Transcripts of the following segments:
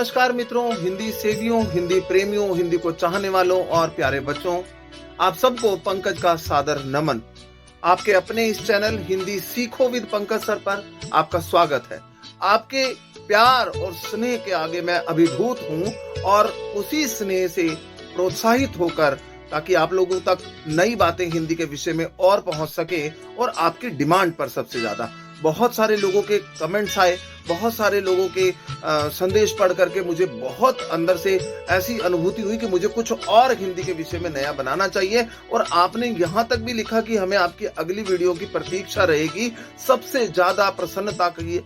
नमस्कार मित्रों, हिंदी सेवियों, हिंदी प्रेमियों, हिंदी को चाहने वालों और प्यारे बच्चों, आप सबको पंकज का सादर नमन। आपके अपने इस चैनल हिंदी सीखो विद पंकज सर पर आपका स्वागत है। आपके प्यार और स्नेह के आगे मैं अभिभूत हूं और उसी स्नेह से प्रोत्साहित होकर ताकि आप लोगों तक नई बातें हिंदी के विषय में और पहुंच सके और आपकी डिमांड पर सबसे ज्यादा बहुत सारे लोगों के कमेंट्स आए, बहुत सारे लोगों के संदेश पढ़ करके मुझे बहुत अंदर से ऐसी अनुभूति हुई कि मुझे कुछ और हिंदी के विषय में नया बनाना चाहिए। और आपने यहाँ तक भी लिखा कि हमें आपकी अगली वीडियो की प्रतीक्षा रहेगी। सबसे ज्यादा प्रसन्नता की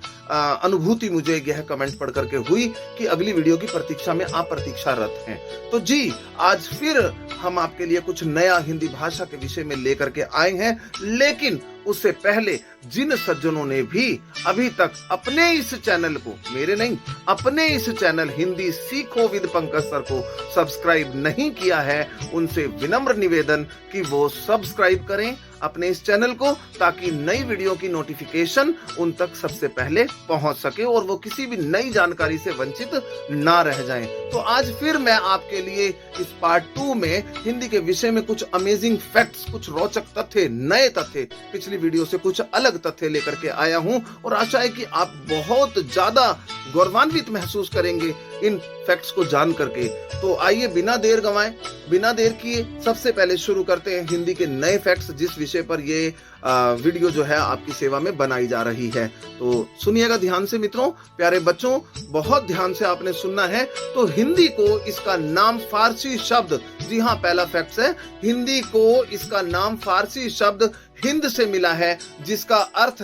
अनुभूति मुझे यह कमेंट पढ़ करके हुई कि अगली वीडियो की प्रतीक्षा में आप प्रतीक्षारत हैं। तो जी, आज फिर हम आपके लिए कुछ नया हिंदी भाषा के विषय में लेकर के आए हैं, लेकिन उससे पहले जिन सज्जनों ने भी अभी तक अपने इस चैनल को, मेरे नहीं, अपने इस चैनल हिंदी सीखो विद पंकज सर को सब्सक्राइब नहीं किया है, उनसे विनम्र निवेदन कि वो सब्सक्राइब करें अपने इस चैनल को, ताकि नई वीडियो की नोटिफिकेशन उन तक सबसे पहले पहुंच सके और वो किसी भी नई जानकारी से वंचित ना रह जाएं। तो आज फिर मैं आपके लिए इस पार्ट 2 में हिंदी के विषय में कुछ अमेजिंग फैक्ट्स, कुछ रोचक तथ्य, नए तथ्य, पिछली वीडियो से कुछ अलग तथ्य लेकर के आया हूं और आशा है कि आप बहुत ज्यादा गौरवान्वित महसूस करेंगे इन फैक्ट्स को जान करके। तो आइए बिना देर गंवाए, बिना देर किए सबसे पहले शुरू करते हैं हिंदी के नए फैक्ट्स, जिस विषय पर ये वीडियो जो है आपकी सेवा में बनाई जा रही है। तो सुनिएगा ध्यान से मित्रों, प्यारे बच्चों, बहुत ध्यान से आपने सुनना है। तो हिंदी को इसका नाम फारसी शब्द, जी हाँ, पहला फैक्ट है, हिंदी को इसका नाम फारसी शब्द हिंद से मिला है, जिसका अर्थ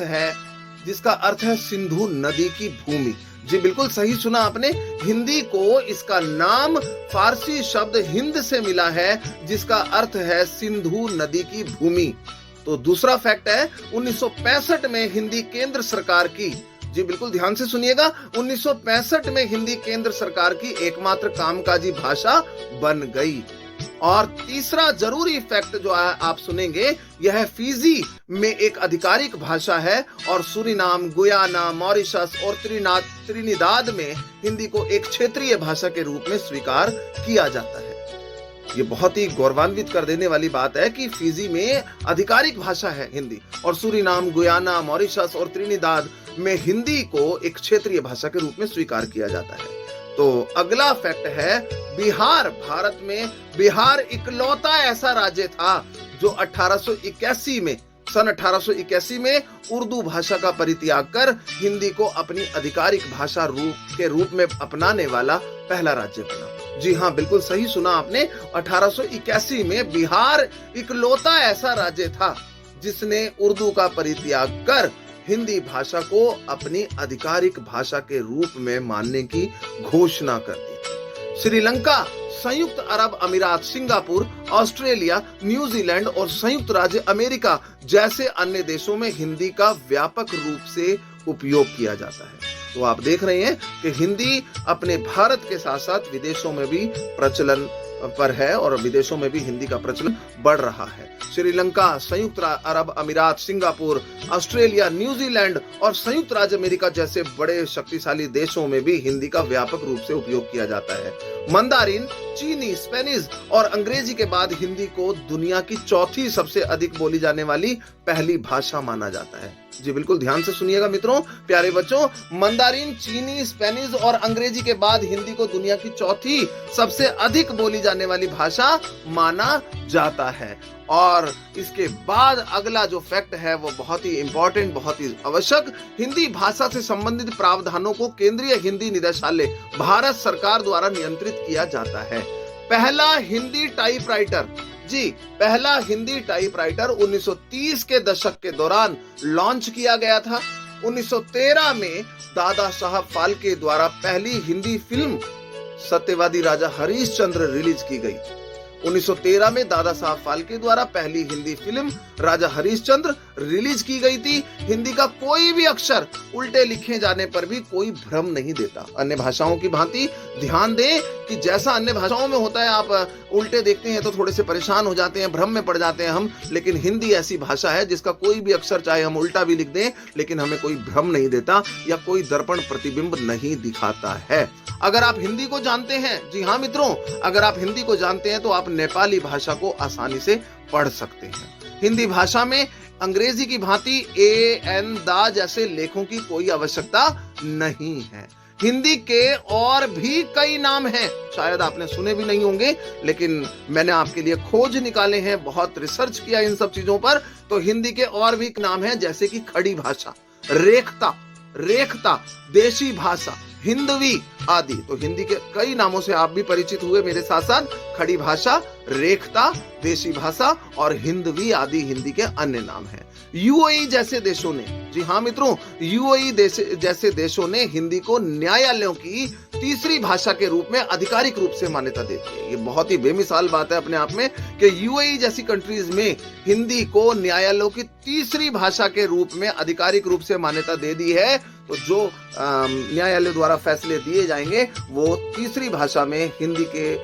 है सिंधु नदी की भूमि। जी बिल्कुल सही सुना आपने, हिंदी को इसका नाम फारसी शब्द हिंद से मिला है, जिसका अर्थ है सिंधु नदी की भूमि। तो दूसरा फैक्ट है, 1965 में हिंदी केंद्र सरकार की, जी बिल्कुल ध्यान से सुनिएगा, 1965 में हिंदी केंद्र सरकार की एकमात्र कामकाजी भाषा बन गई। और तीसरा जरूरी फैक्ट जो आप सुनेंगे, यह फिजी में एक आधिकारिक भाषा है और सूरीनाम, गुयाना, मॉरिशस और त्रिनिदाद में हिंदी को एक क्षेत्रीय भाषा के रूप में स्वीकार किया जाता है। ये बहुत ही गौरवान्वित कर देने वाली बात है कि फिजी में आधिकारिक भाषा है हिंदी और सूरीनाम, गुयाना, मॉरिशस और त्रिनिदाद में हिंदी को एक क्षेत्रीय भाषा के रूप में स्वीकार किया जाता है। तो अगला फैक्ट है, बिहार, भारत में बिहार इकलौता ऐसा राज्य था जो सन 1881 में उर्दू भाषा का परित्याग कर हिंदी को अपनी आधिकारिक भाषा के रूप में अपनाने वाला पहला राज्य बना। जी हाँ, बिल्कुल सही सुना आपने, 1881 में बिहार इकलौता ऐसा राज्य था जिसने उर्दू का परित्याग कर हिंदी भाषा को अपनी आधिकारिक भाषा के रूप में मानने की घोषणा कर दी थी। श्रीलंका, संयुक्त अरब अमीरात, सिंगापुर, ऑस्ट्रेलिया, न्यूजीलैंड और संयुक्त राज्य अमेरिका जैसे अन्य देशों में हिंदी का व्यापक रूप से उपयोग किया जाता है। तो आप देख रहे हैं कि हिंदी अपने भारत के साथ साथ विदेशों में भी प्रचलन पर है और विदेशों में भी हिंदी का प्रचलन बढ़ रहा है। श्रीलंका, संयुक्त अरब अमीरात, सिंगापुर, ऑस्ट्रेलिया, न्यूजीलैंड और संयुक्त राज्य अमेरिका जैसे बड़े शक्तिशाली देशों में भी हिंदी का व्यापक रूप से उपयोग किया जाता है। मंदारिन, चीनी, स्पेनिश और अंग्रेजी के बाद हिंदी को दुनिया की चौथी सबसे अधिक बोली जाने वाली पहली भाषा माना जाता है। जी बिल्कुल ध्यान से सुनिएगा मित्रों, प्यारे बच्चों, मंदारिन, चीनी, स्पेनिश और अंग्रेजी के बाद हिंदी को दुनिया की चौथी सबसे अधिक बोली जाने वाली भाषा माना जाता है। और इसके बाद अगला जो फैक्ट है वो बहुत ही इंपॉर्टेंट, बहुत ही आवश्यक, हिंदी भाषा से संबंधित प्रावधानों को केंद्रीय हिंदी निदेशालय भारत सरकार द्वारा नियंत्रित किया जाता है। पहला हिंदी टाइपराइटर, जी पहला हिंदी टाइपराइटर 1930 के दशक के दौरान लॉन्च किया गया था। 1913 में दादा साहब फाल्के द्वारा पहली हिंदी फिल्म सत्यवादी राजा हरिश्चंद्र रिलीज की गई। 1913 में दादा साहब फाल्के द्वारा पहली हिंदी फिल्म राजा हरिश्चंद्र रिलीज की गई थी। हिंदी का कोई भी अक्षर उल्टे लिखे जाने पर भी कोई भ्रम नहीं देता। अन्य भाषाओं की भांति ध्यान दें कि जैसा अन्य भाषाओं में होता है, आप उल्टे देखते हैं तो थोड़े से परेशान हो जाते हैं, भ्रम में पड़ जाते हैं हम, लेकिन हिंदी ऐसी भाषा है जिसका कोई भी अक्षर चाहे हम उल्टा भी लिख दें लेकिन हमें कोई भ्रम नहीं देता या कोई दर्पण प्रतिबिंब नहीं दिखाता है। अगर आप हिंदी को जानते हैं, जी हाँ मित्रों, अगर आप हिंदी को जानते हैं तो आप नेपाली भाषा को आसानी से पढ़ सकते हैं। हिंदी भाषा में अंग्रेजी की भांति ए, एन, दा जैसे लेखों की कोई आवश्यकता नहीं है। हिंदी के और भी कई नाम हैं, शायद आपने सुने भी नहीं होंगे, लेकिन मैंने आपके लिए खोज निकाले हैं, बहुत रिसर्च किया इन सब चीजों पर। तो हिंदी के और भी नाम हैं, जैसे कि खड़ी भाषा, रेखता, देशी भाषा, हिंदवी आदि। तो हिंदी के कई नामों से आप भी परिचित हुए मेरे साथ साथ। खड़ी भाषा, रेखता, देशी भाषा और हिंदवी आदि हिंदी के अन्य नाम हैं। यूएई जैसे देशों ने, जी हाँ मित्रों, यूएई जैसे देशों ने हिंदी को न्यायालयों की तीसरी भाषा के रूप में आधिकारिक रूप से मान्यता देती है। ये बहुत ही बेमिसाल बात है अपने आप में कि यूएई जैसी कंट्रीज में हिंदी को न्यायालयों की तीसरी भाषा के रूप में आधिकारिक रूप से मान्यता दे दी है। तो जो न्यायालय द्वारा फैसले दिए जाएंगे वो तीसरी भाषा में हिंदी के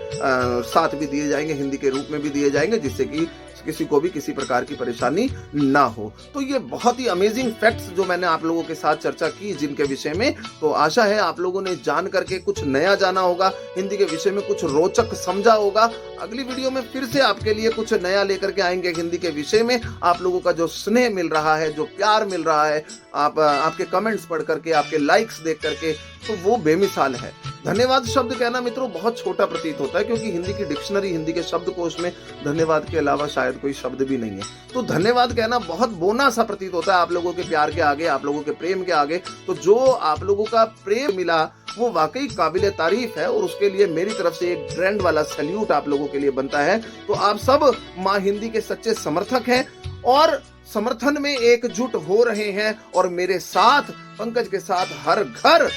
साथ भी दिए जाएंगे, हिंदी के रूप में भी दिए जाएंगे, जिससे कि किसी को भी किसी प्रकार की परेशानी ना हो। तो ये बहुत ही अमेजिंग फैक्ट्स जो मैंने आप लोगों के साथ चर्चा की जिनके विषय में, तो आशा है आप लोगों ने जान करके कुछ नया जाना होगा, हिंदी के विषय में कुछ रोचक समझा होगा। अगली वीडियो में फिर से आपके लिए कुछ नया लेकर के आएंगे हिंदी के विषय में। आप लोगों का जो स्नेह मिल रहा है, जो प्यार मिल रहा है, आपके कमेंट्स पढ़ करके, आपके लाइक्स देख करके, तो वो बेमिसाल है। धन्यवाद शब्द कहना मित्रों बहुत छोटा प्रतीत होता है, क्योंकि हिंदी की डिक्शनरी, हिंदी के शब्दकोश में धन्यवाद के अलावा शायद कोई शब्द भी नहीं है। तो धन्यवाद कहना बहुत बोना सा प्रतीत होता है आप लोगों के प्यार के आगे, आप लोगों के प्रेम के आगे। तो जो आप लोगों का प्रेम मिला वो वाकई काबिले तारीफ है, और उसके लिए मेरी तरफ से एक ग्रैंड वाला सैल्यूट आप लोगों के लिए बनता है। तो आप सब माँ हिंदी के सच्चे समर्थक हैं और समर्थन में एकजुट हो रहे हैं, और मेरे साथ, पंकज के साथ हर घर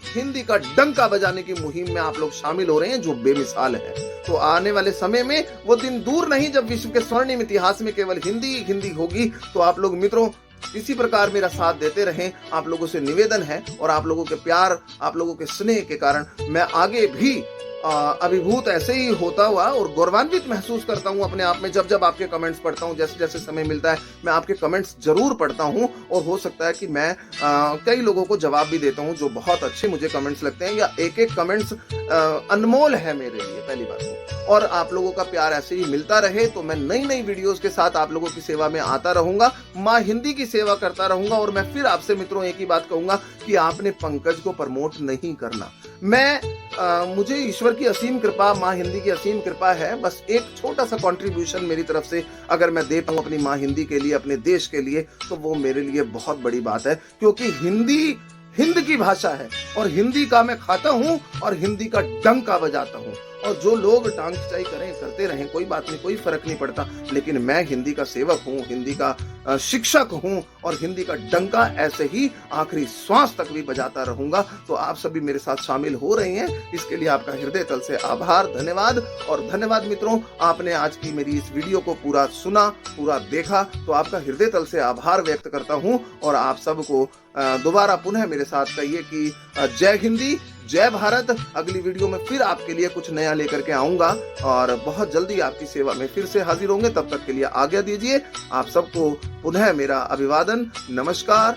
हिंदी का डंका बजाने की मुहिम में आप लोग शामिल हो रहे हैं, जो बेमिसाल है। तो आने वाले समय में वो दिन दूर नहीं जब विश्व के स्वर्णिम इतिहास में केवल हिंदी होगी। तो आप लोग मित्रों इसी प्रकार मेरा साथ देते रहें, आप लोगों से निवेदन है, और आप लोगों के प्यार, आप लोगों के स्नेह के कारण मैं आगे भी अभिभूत ऐसे ही होता हुआ और गौरवान्वित महसूस करता हूं अपने आप में, जब जब आपके कमेंट्स पढ़ता हूं। जैसे जैसे समय मिलता है मैं आपके कमेंट्स जरूर पढ़ता हूं, और हो सकता है कि मैं कई लोगों को जवाब भी देता हूं जो बहुत अच्छे मुझे कमेंट्स लगते हैं, या एक एक कमेंट्स अनमोल है मेरे लिए, पहली बात तो। और आप लोगों का प्यार ऐसे ही मिलता रहे तो मैं नई नई वीडियोस के साथ आप लोगों की सेवा में आता रहूंगा, माँ हिंदी की सेवा करता रहूंगा। और मैं फिर आपसे मित्रों एक ही बात कहूंगा कि आपने पंकज को प्रमोट नहीं करना। मुझे ईश्वर की असीम कृपा, माँ हिंदी की असीम कृपा है, बस एक छोटा सा कंट्रीब्यूशन मेरी तरफ से अगर मैं दे पाऊं अपनी माँ हिंदी के लिए, अपने देश के लिए, तो वो मेरे लिए बहुत बड़ी बात है। क्योंकि हिंदी हिंद की भाषा है, और हिंदी का मैं खाता हूं और हिंदी का डंका बजाता हूं। और जो लोग टांग खिंचाई करें, करते रहें, कोई बात नहीं, कोई फर्क नहीं पड़ता, लेकिन मैं हिंदी का सेवक हूं, हिंदी का शिक्षक हूं, और हिंदी का डंका ऐसे ही आखिरी श्वास तक भी बजाता रहूंगा। तो आप सभी मेरे साथ शामिल हो रहे हैं, इसके लिए आपका हृदय तल से आभार, धन्यवाद। और धन्यवाद मित्रों, आपने आज की मेरी इस वीडियो को पूरा सुना, पूरा देखा, तो आपका हृदय तल से आभार व्यक्त करता हूं। और आप सबको दोबारा पुनः मेरे साथ कहिए कि जय हिंदी, जय भारत। अगली वीडियो में फिर आपके लिए कुछ नया लेकर के आऊंगा, और बहुत जल्दी आपकी सेवा में फिर से हाजिर होंगे। तब तक के लिए आज्ञा दीजिए। आप सबको पुनः मेरा अभिवादन, नमस्कार,